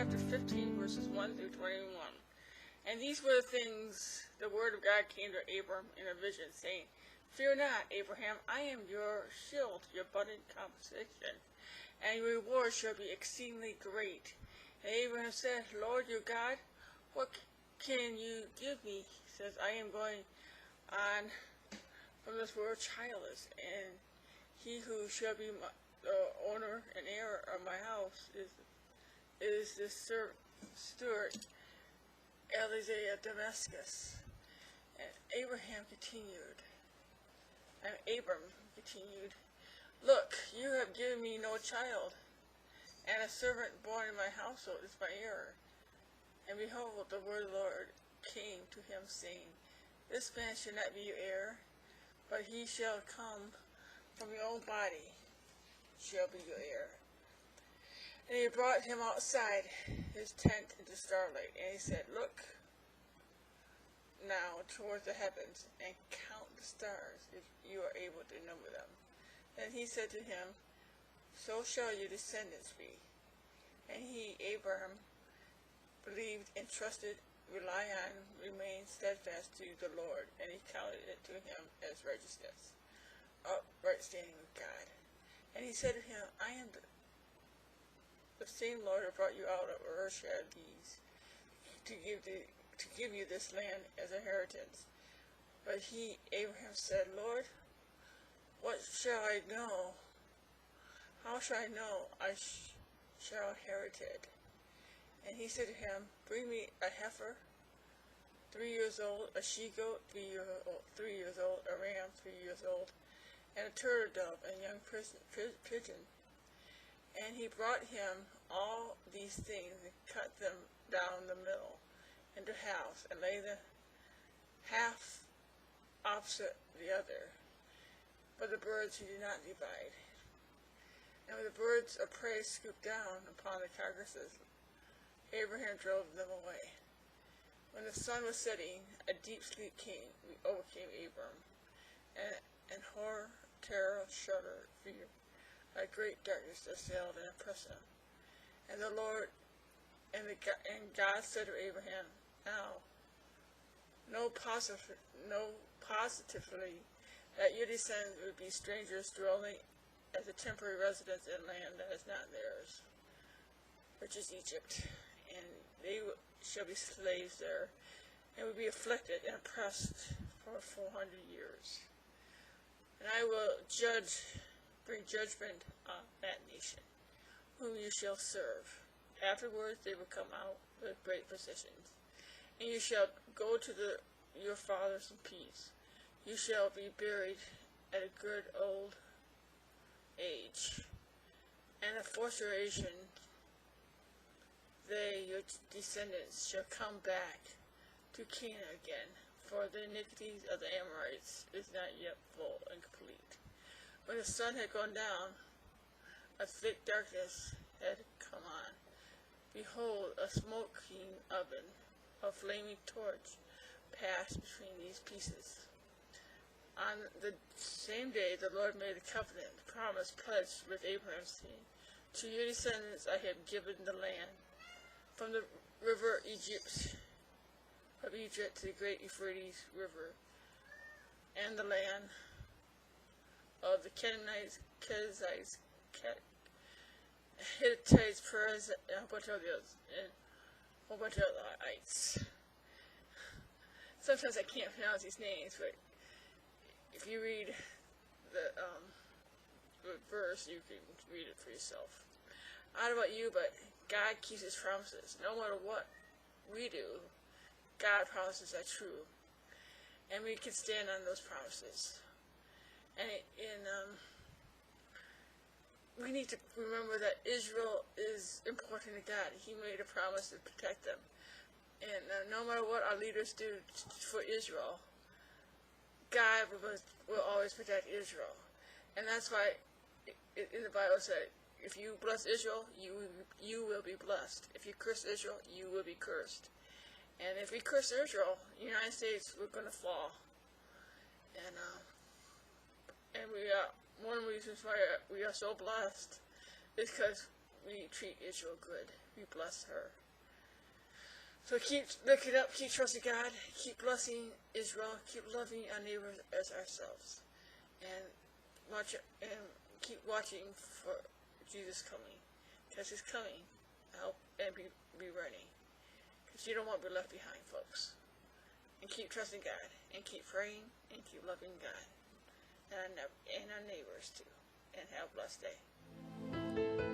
chapter 15, verses 1 through 21. And these were the things the word of God came to Abram in a vision, saying, Fear not, Abraham, I am your shield, your budding compensation, and your reward shall be exceedingly great. And Abraham said, Lord your God, what can you give me? He says, I am going on from this world childless, and he who shall be the owner and heir of my house is the steward, Eliezer of Damascus. And Abram continued, Look, you have given me no child, and a servant born in my household is my heir. And behold, the word of the Lord came to him, saying, This man shall not be your heir, but he shall come from your own body, shall be your heir. And he brought him outside his tent into starlight, and he said, Look now toward the heavens, and count the stars, if you are able to number them. And he said to him, So shall your descendants be. And he, Abram, believed and trusted, remained steadfast to the Lord, and he counted it to him as righteousness, upright standing with God. And he said to him, I am the same Lord who brought you out of Ur to give you this land as a inheritance. But he, Abraham, said, Lord, what shall I know? How shall I know I shall inherit it? And he said to him, Bring me a heifer, 3 years old, a she-goat, 3 years old, a ram, 3 years old, and a turtle dove, and a young pigeon. And he brought him all these things, and cut them down the middle into halves, and laid the half opposite the other. But the birds he did not divide. And when the birds of prey scooped down upon the carcasses, Abraham drove them away. When the sun was setting, a deep sleep overcame Abram, and horror, terror, shudder, fear, a great darkness assailed and oppressed him. And the Lord and God said to Abraham, Now, know positively that your descendants would be strangers dwelling as a temporary residence in land that is not theirs, which is Egypt, and they shall be slaves there, and will be afflicted and oppressed for 400 years. And I will bring judgment on that nation, whom you shall serve. Afterwards they will come out with great possessions, and you shall go to your fathers in peace. You shall be buried at a good old age. And the fourth generation, they, your descendants, shall come back to Canaan again, for the iniquities of the Amorites is not yet full and complete. When the sun had gone down, a thick darkness had come on. Behold, a smoking oven, a flaming torch, passed between these pieces. On the same day the Lord made a covenant, promise, pledge with Abraham, saying, To your descendants I have given the land, from the river of Egypt to the great Euphrates River, and the land of the Canaanites, Kenizzites, Hittites, Perizzites, and a whole bunch of other ites. Sometimes I can't pronounce these names, but if you read the verse, you can read it for yourself. I don't know about you, but God keeps his promises. No matter what we do, God promises are true, and we can stand on those promises. And we need to remember that Israel is important to God. He made a promise to protect them, and no matter what our leaders do for Israel, God will always protect Israel. And that's why in the Bible said, if you bless Israel, you will be blessed. If you curse Israel, you will be cursed. And if we curse Israel, the United States, we're going to fall. And one of the reasons why we are so blessed is because we treat Israel good. we bless her. So keep looking up, keep trusting God, keep blessing Israel, keep loving our neighbors as ourselves, and keep watching for Jesus coming, because he's coming. And be ready, because you don't want to be left behind, folks. And keep trusting God, and keep praying, and keep loving God, and our neighbors too. And have a blessed day.